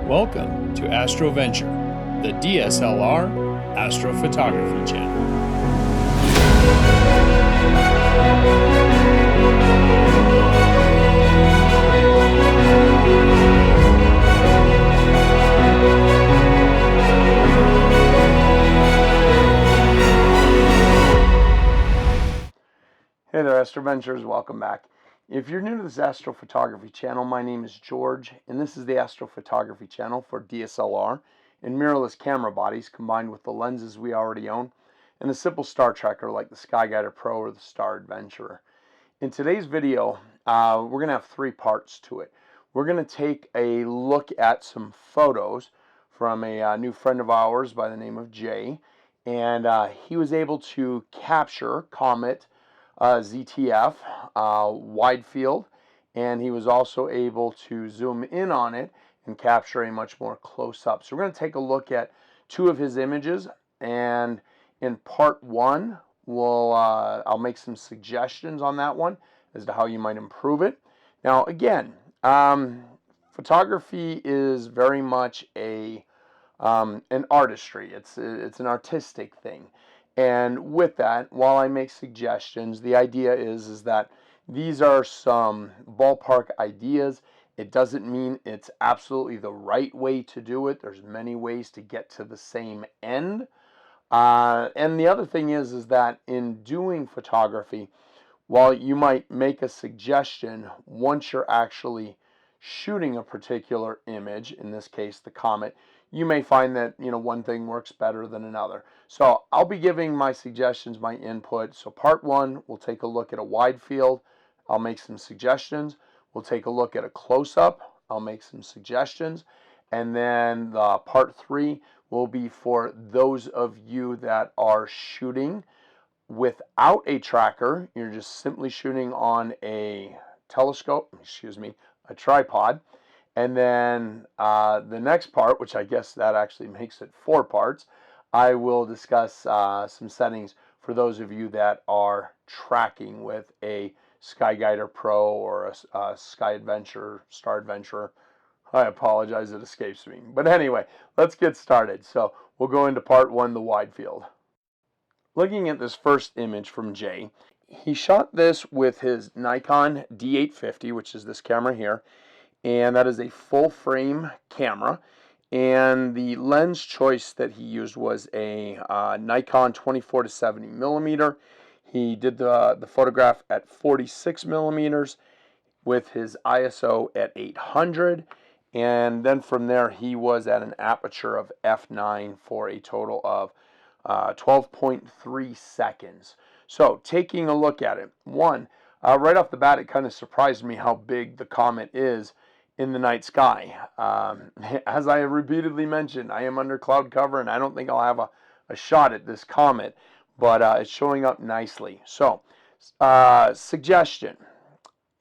Welcome to Astroventure, the DSLR astrophotography channel. Hey there, Astroventures, welcome back. If you're new to this astrophotography channel, my name is George, and this is the astrophotography channel for DSLR and mirrorless camera bodies combined with the lenses we already own and a simple star tracker like the Skyguider Pro or the Star Adventurer. In today's video, we're going to have three parts to it. We're going to take a look at some photos from a new friend of ours by the name of Jay, and he was able to capture Comet ZTF wide field, and he was also able to zoom in on it and capture a much more close-up. So we're going to take a look at two of his images, and in part one I'll make some suggestions on that one as to how you might improve it. Now again, photography is very much an artistry. It's an artistic thing. And with that, while I make suggestions, the idea is that these are some ballpark ideas. It doesn't mean it's absolutely the right way to do it. There's many ways to get to the same end. And the other thing is that in doing photography, while you might make a suggestion, once you're actually shooting a particular image, in this case the comet, you may find that one thing works better than another. So I'll be giving my suggestions, my input. So part one, we'll take a look at a wide field. I'll make some suggestions. We'll take a look at a close-up. I'll make some suggestions. And then the part three will be for those of you that are shooting without a tracker. You're just simply shooting on a a tripod. And then the next part, which I guess that actually makes it 4 parts, I will discuss some settings for those of you that are tracking with a Skyguider Pro or a Sky Adventure, Star Adventurer. I apologize, it escapes me. But anyway, let's get started. So we'll go into part one, the wide field. Looking at this first image from Jay, he shot this with his Nikon D850, which is this camera here. And that is a full frame camera, and the lens choice that he used was a Nikon 24 to 70 millimeter. He did the photograph at 46 millimeters with his ISO at 800, and then from there he was at an aperture of f9 for a total of 12.3 seconds. So taking a look at it, right off the bat, it kind of surprised me how big the comet is in the night sky. As I have repeatedly mentioned, I am under cloud cover and I don't think I'll have a shot at this comet, but it's showing up nicely. So, suggestion,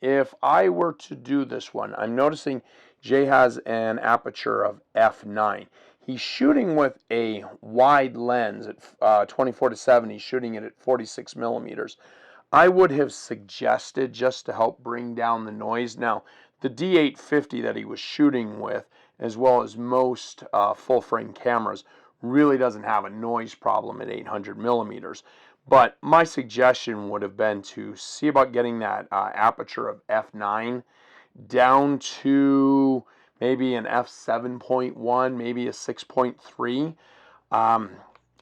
if I were to do this one, I'm noticing Jay has an aperture of f9. He's shooting with a wide lens at 24 to 70, shooting it at 46 millimeters. I would have suggested, just to help bring down the noise. Now, the D850 that he was shooting with, as well as most full-frame cameras, really doesn't have a noise problem at 800 millimeters. But my suggestion would have been to see about getting that aperture of f9 down to maybe an f7.1, maybe a 6.3.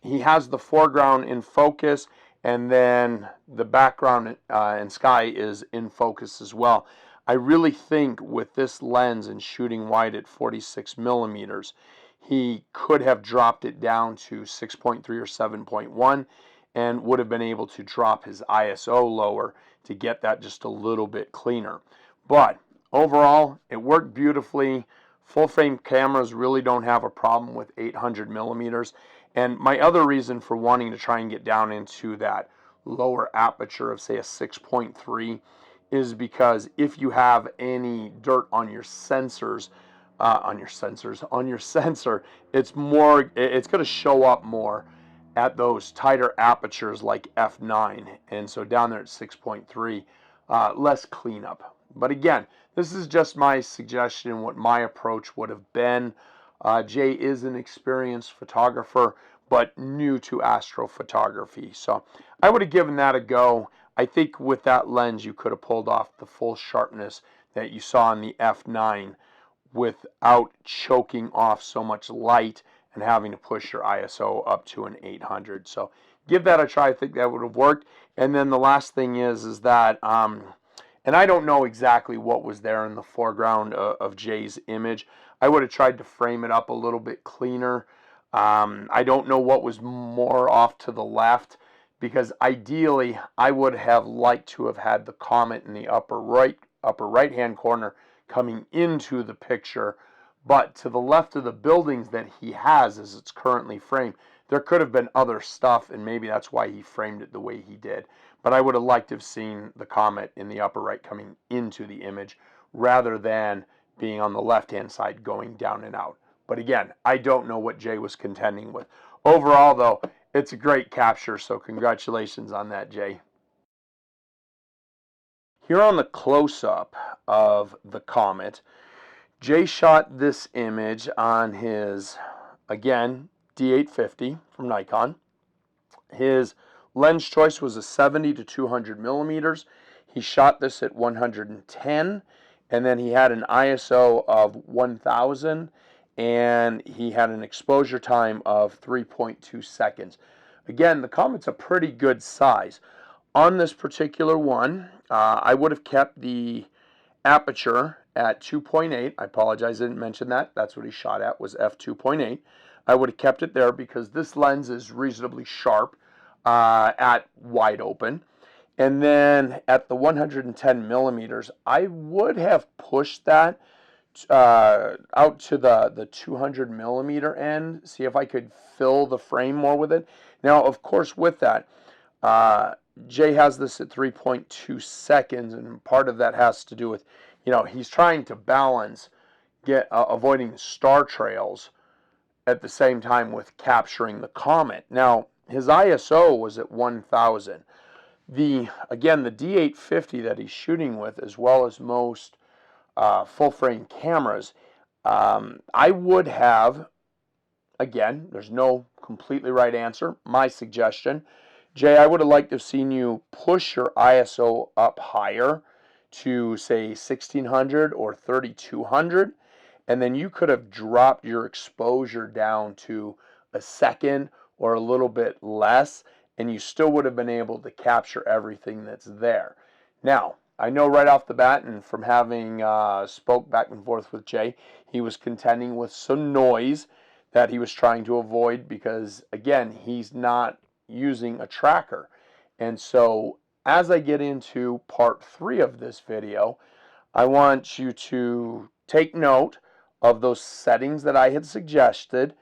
He has the foreground in focus, and then the background and sky is in focus as well. I really think with this lens and shooting wide at 46 millimeters, he could have dropped it down to 6.3 or 7.1 and would have been able to drop his ISO lower to get that just a little bit cleaner. But overall, it worked beautifully. Full frame cameras really don't have a problem with 800 millimeters. And my other reason for wanting to try and get down into that lower aperture of, say, a 6.3 is because if you have any dirt on your sensors, on your sensor, it's going to show up more at those tighter apertures like f9, and so down there at 6.3, less cleanup. But again, this is just my suggestion, what my approach would have been. Jay is an experienced photographer, but new to astrophotography. So I would have given that a go. I think with that lens, you could have pulled off the full sharpness that you saw in the f9 without choking off so much light and having to push your ISO up to an 800. So give that a try. I think that would have worked. And then the last thing is that, and I don't know exactly what was there in the foreground of Jay's image. I would have tried to frame it up a little bit cleaner. I don't know what was more off to the left, because ideally I would have liked to have had the comet in the upper right hand corner coming into the picture, but to the left of the buildings that he has as it's currently framed, there could have been other stuff, and maybe that's why he framed it the way he did. But I would have liked to have seen the comet in the upper right coming into the image rather than being on the left-hand side going down and out. But again, I don't know what Jay was contending with. Overall, though, it's a great capture, so congratulations on that, Jay. Here on the close-up of the comet, Jay shot this image on his, again, D850 from Nikon. His lens choice was a 70 to 200 millimeters. He shot this at 110, and then he had an ISO of 1000, and he had an exposure time of 3.2 seconds. Again, the Comet's a pretty good size. On this particular one, I would have kept the aperture at 2.8. I apologize, I didn't mention that. That's what he shot at, was f2.8. I would have kept it there because this lens is reasonably sharp at wide open. And then at the 110 millimeters, I would have pushed that out to the 200 millimeter end, see if I could fill the frame more with it. Now, of course, with that, Jay has this at 3.2 seconds, and part of that has to do with, he's trying to balance avoiding star trails at the same time with capturing the comet. Now, his ISO was at 1000. Again, the D850 that he's shooting with, as well as most full frame cameras, I would have, again, there's no completely right answer, my suggestion, Jay, I would have liked to have seen you push your ISO up higher to, say, 1600 or 3200, and then you could have dropped your exposure down to a second or a little bit less, and you still would have been able to capture everything that's there. Now, I know right off the bat, and from having spoke back and forth with Jay, he was contending with some noise that he was trying to avoid because, again, he's not using a tracker. And so as I get into part 3 of this video, I want you to take note of those settings that I had suggested.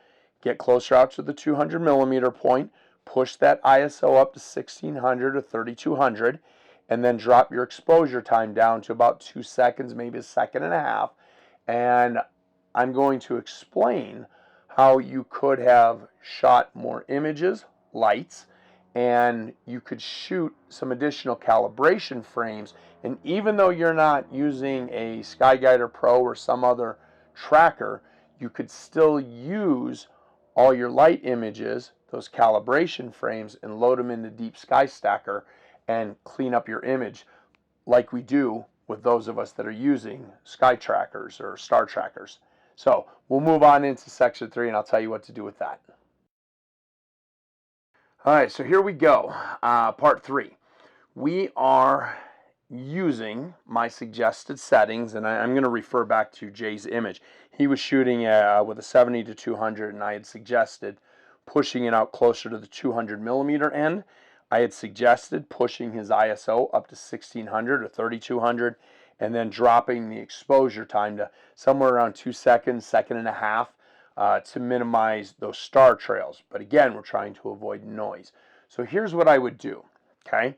Get closer out to the 200 millimeter point, push that ISO up to 1600 or 3200, and then drop your exposure time down to about 2 seconds, maybe a second and a half. And I'm going to explain how you could have shot more images, lights, and you could shoot some additional calibration frames. And even though you're not using a SkyGuider Pro or some other tracker, you could still use all your light images, those calibration frames, and load them into Deep Sky Stacker and clean up your image like we do with those of us that are using sky trackers or star trackers. So we'll move on into section 3 and I'll tell you what to do with that. All right, so here we go. Part 3. We are using my suggested settings, and I'm going to refer back to Jay's image. He was shooting with a 70 to 200, and I had suggested pushing it out closer to the 200 millimeter end. I had suggested pushing his ISO up to 1600 or 3200, and then dropping the exposure time to somewhere around 2 seconds, second and a half, to minimize those star trails. But again, we're trying to avoid noise. So here's what I would do, okay?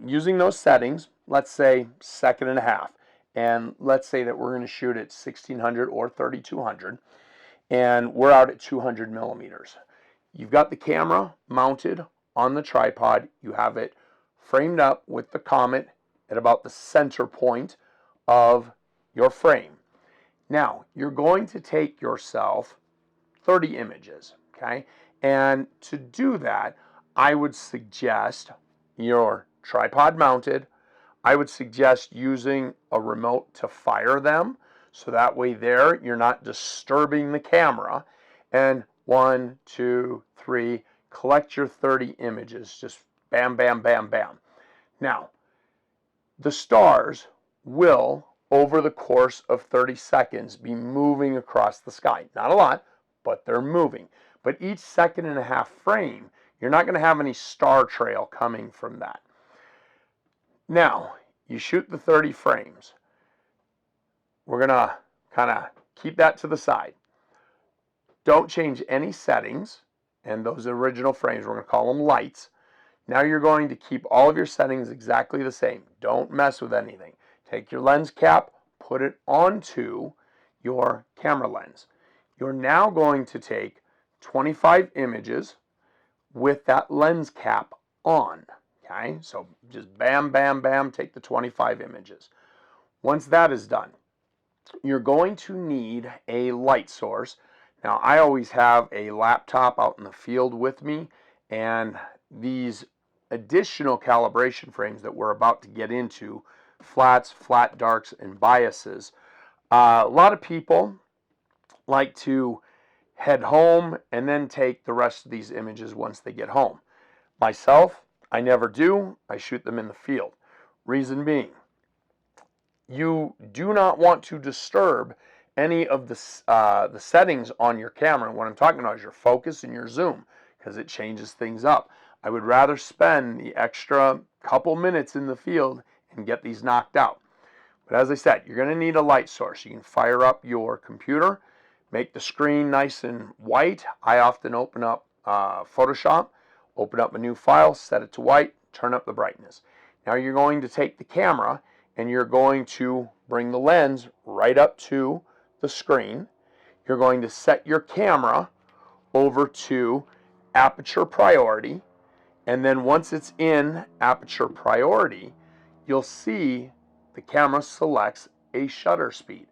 Using those settings, let's say second and a half, and let's say that we're going to shoot at 1600 or 3200, and we're out at 200 millimeters. You've got the camera mounted on the tripod, you have it framed up with the Comet at about the center point of your frame. Now, you're going to take yourself 30 images, okay? And to do that, I would suggest your tripod mounted. I would suggest using a remote to fire them, so that way there you're not disturbing the camera. And 1, 2, 3, collect your 30 images. Just bam, bam, bam, bam. Now, the stars will, over the course of 30 seconds, be moving across the sky. Not a lot, but they're moving. But each 1.5-second frame, you're not going to have any star trail coming from that. Now, you shoot the 30 frames. We're going to kind of keep that to the side. Don't change any settings, and those original frames, we're going to call them lights. Now you're going to keep all of your settings exactly the same. Don't mess with anything. Take your lens cap, put it onto your camera lens. You're now going to take 25 images with that lens cap on. Okay, so just bam, bam, bam, take the 25 images. Once that is done, you're going to need a light source. Now, I always have a laptop out in the field with me, and these additional calibration frames that we're about to get into, flats, flat darks, and biases, a lot of people like to head home and then take the rest of these images once they get home. Myself, I never do. I shoot them in the field. Reason being, you do not want to disturb any of the settings on your camera. And what I'm talking about is your focus and your zoom, because it changes things up. I would rather spend the extra couple minutes in the field and get these knocked out. But as I said, you're going to need a light source. You can fire up your computer, make the screen nice and white. I often open up Photoshop, open up a new file, set it to white, turn up the brightness. Now you're going to take the camera and you're going to bring the lens right up to the screen. You're going to set your camera over to aperture priority, and then once it's in aperture priority, you'll see the camera selects a shutter speed.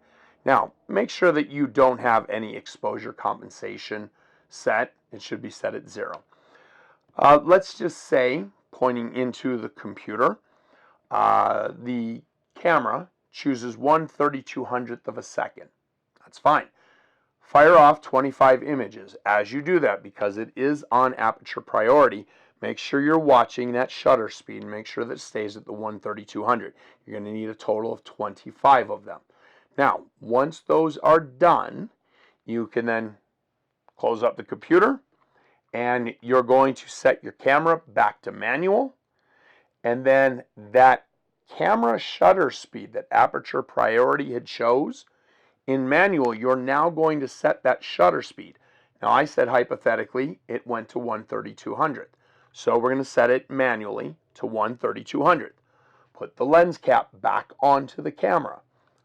Now, make sure that you don't have any exposure compensation set. It should be set at 0. Let's just say, pointing into the computer, the camera chooses 1/3200th of a second. That's fine. Fire off 25 images. As you do that, because it is on aperture priority, make sure you're watching that shutter speed and make sure that it stays at the 1/3200. You're going to need a total of 25 of them. Now, once those are done, you can then close up the computer and you're going to set your camera back to manual, and then that camera shutter speed that aperture priority had chose, in manual, you're now going to set that shutter speed. Now, I said hypothetically it went to 1/3200th. So we're going to set it manually to 1/3200th. Put the lens cap back onto the camera.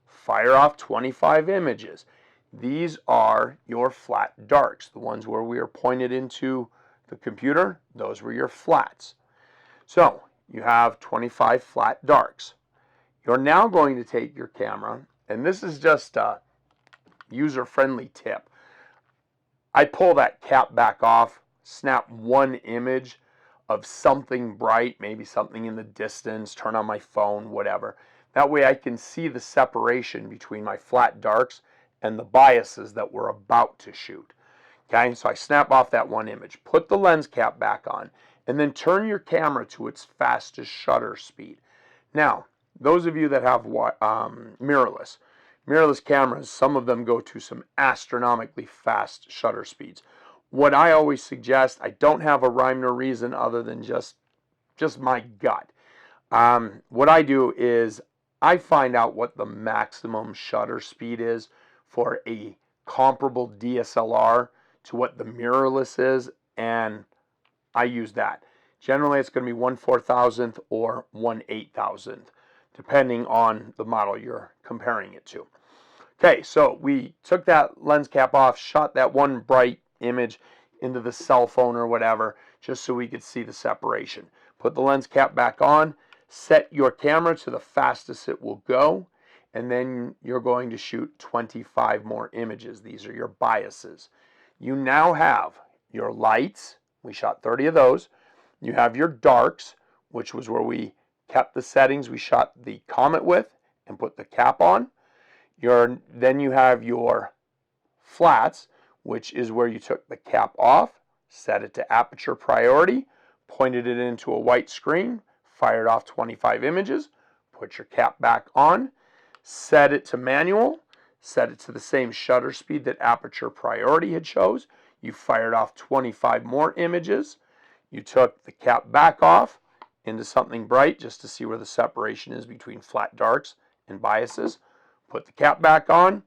Fire off 25 images. These are your flat darks. The ones where we are pointed into the computer, those were your flats. So you have 25 flat darks. You're now going to take your camera, and this is just a user-friendly tip. I pull that cap back off, snap one image of something bright, maybe something in the distance, turn on my phone, whatever. That way I can see the separation between my flat darks and the biases that we're about to shoot. Okay, so I snap off that one image, put the lens cap back on, and then turn your camera to its fastest shutter speed. Now, those of you that have mirrorless cameras, some of them go to some astronomically fast shutter speeds. What I always suggest, I don't have a rhyme nor reason other than just my gut. What I do is I find out what the maximum shutter speed is for a comparable DSLR to what the mirrorless is, and I use that. Generally, it's going to be 1/4000th or 1/8000th, depending on the model you're comparing it to. Okay, so we took that lens cap off, shot that one bright image into the cell phone or whatever, just so we could see the separation. Put the lens cap back on. Set your camera to the fastest it will go, and then you're going to shoot 25 more images. These are your biases. You now have your lights. We shot 30 of those. You have your darks, which was where we kept the settings we shot the Comet with and put the cap on. Then you have your flats, which is where you took the cap off, set it to aperture priority, pointed it into a white screen, fired off 25 images, put your cap back on, set it to manual, set it to the same shutter speed that aperture priority had chose. You fired off 25 more images. You took the cap back off into something bright just to see where the separation is between flat darks and biases. Put the cap back on,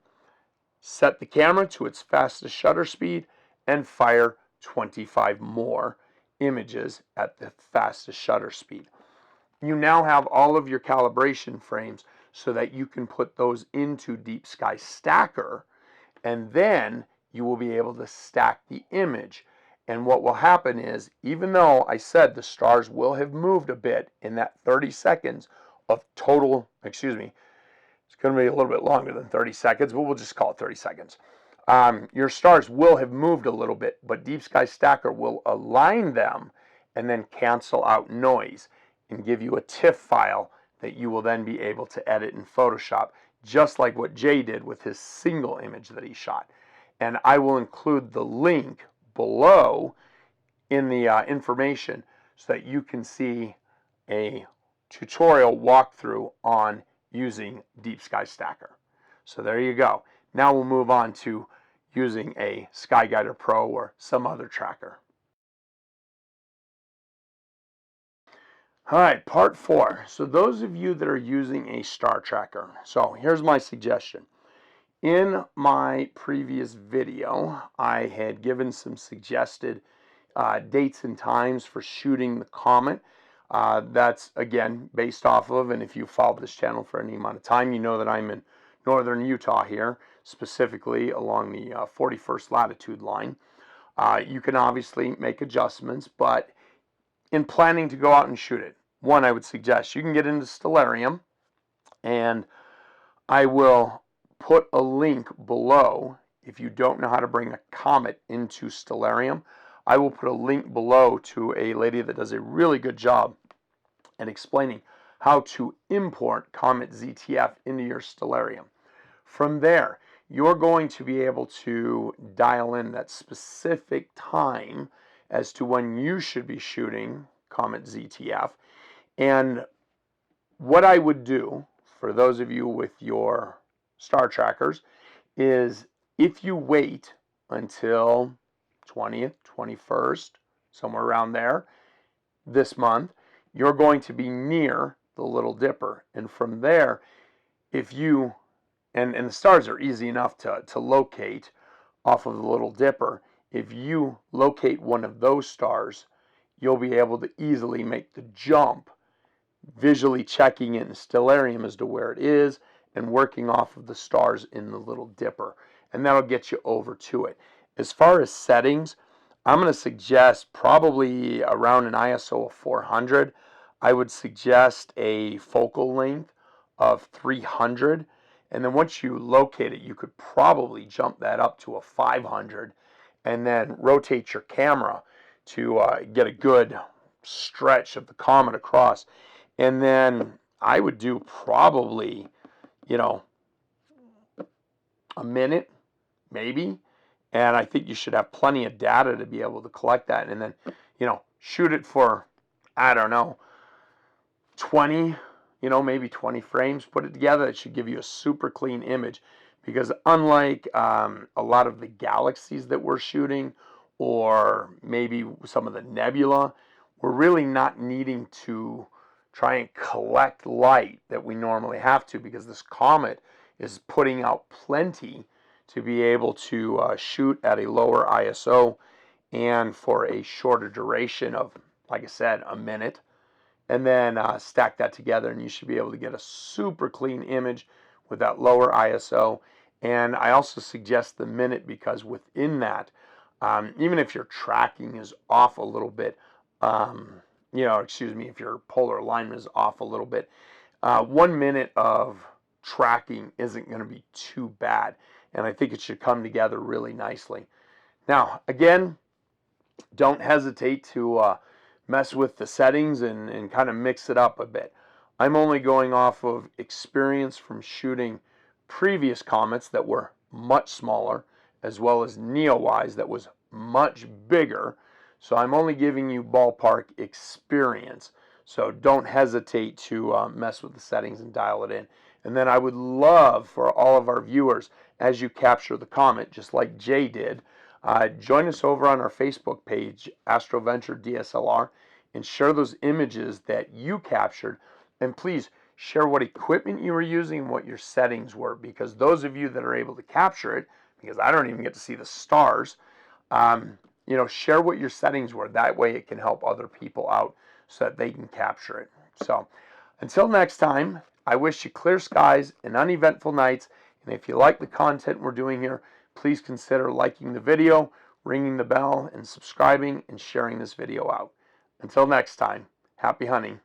set the camera to its fastest shutter speed, and fire 25 more images at the fastest shutter speed. You now have all of your calibration frames so that you can put those into Deep Sky Stacker, and then you will be able to stack the image. And what will happen is, even though I said the stars will have moved a bit in that 30 seconds of total, it's going to be a little bit longer than 30 seconds, but we'll just call it 30 seconds. Your stars will have moved a little bit, but Deep Sky Stacker will align them and then cancel out noise and give you a TIFF file that you will then be able to edit in Photoshop, just like what Jay did with his single image that he shot. And I will include the link below in the information so that you can see a tutorial walkthrough on using Deep Sky Stacker. So there you go. Now we'll move on to using a SkyGuider Pro or some other tracker. All right, part 4. So those of you that are using a star tracker, so here's my suggestion. In my previous video, I had given some suggested dates and times for shooting the Comet. That's, again, based off of, and if you followed this channel for any amount of time, you know that I'm in northern Utah here, specifically along the 41st latitude line. You can obviously make adjustments, but in planning to go out and shoot it, one, I would suggest you can get into Stellarium, and I will put a link below. If you don't know how to bring a Comet into Stellarium, I will put a link below to a lady that does a really good job at explaining how to import Comet ZTF into your Stellarium. From there, you're going to be able to dial in that specific time as to when you should be shooting Comet ZTF. And what I would do for those of you with your star trackers is, if you wait until 20th, 21st, somewhere around there this month, you're going to be near the Little Dipper. And from there, if you, and the stars are easy enough to locate off of the Little Dipper, if you locate one of those stars, you'll be able to easily make the jump, visually checking it in Stellarium as to where it is and working off of the stars in the Little Dipper. And that'll get you over to it. As far as settings, I'm going to suggest probably around an ISO of 400. I would suggest a focal length of 300. And then once you locate it, you could probably jump that up to a 500 and then rotate your camera to get a good stretch of the Comet across. And then I would do probably, a minute, maybe. And I think you should have plenty of data to be able to collect that. And then, shoot it for, I don't know, 20, maybe 20 frames. Put it together. It should give you a super clean image. Because unlike a lot of the galaxies that we're shooting, or maybe some of the nebula, we're really not needing to try and collect light that we normally have to, because this comet is putting out plenty to be able to shoot at a lower ISO and for a shorter duration of, like I said, a minute, and then stack that together, and you should be able to get a super clean image with that lower ISO. And I also suggest the minute, because within that, even if your tracking is off a little bit, excuse me, if your polar alignment is off a little bit, 1 minute of tracking isn't going to be too bad. And I think it should come together really nicely. Now, again, don't hesitate to mess with the settings and kind of mix it up a bit. I'm only going off of experience from shooting previous comets that were much smaller, as well as Neowise that was much bigger. So I'm only giving you ballpark experience. So don't hesitate to mess with the settings and dial it in. And then I would love for all of our viewers, as you capture the comet, just like Jay did, join us over on our Facebook page, AstroVenture DSLR, and share those images that you captured. And please share what equipment you were using and what your settings were, because those of you that are able to capture it, because I don't even get to see the stars, share what your settings were. That way it can help other people out so that they can capture it. So until next time, I wish you clear skies and uneventful nights. And if you like the content we're doing here, please consider liking the video, ringing the bell, and subscribing and sharing this video out. Until next time, happy hunting.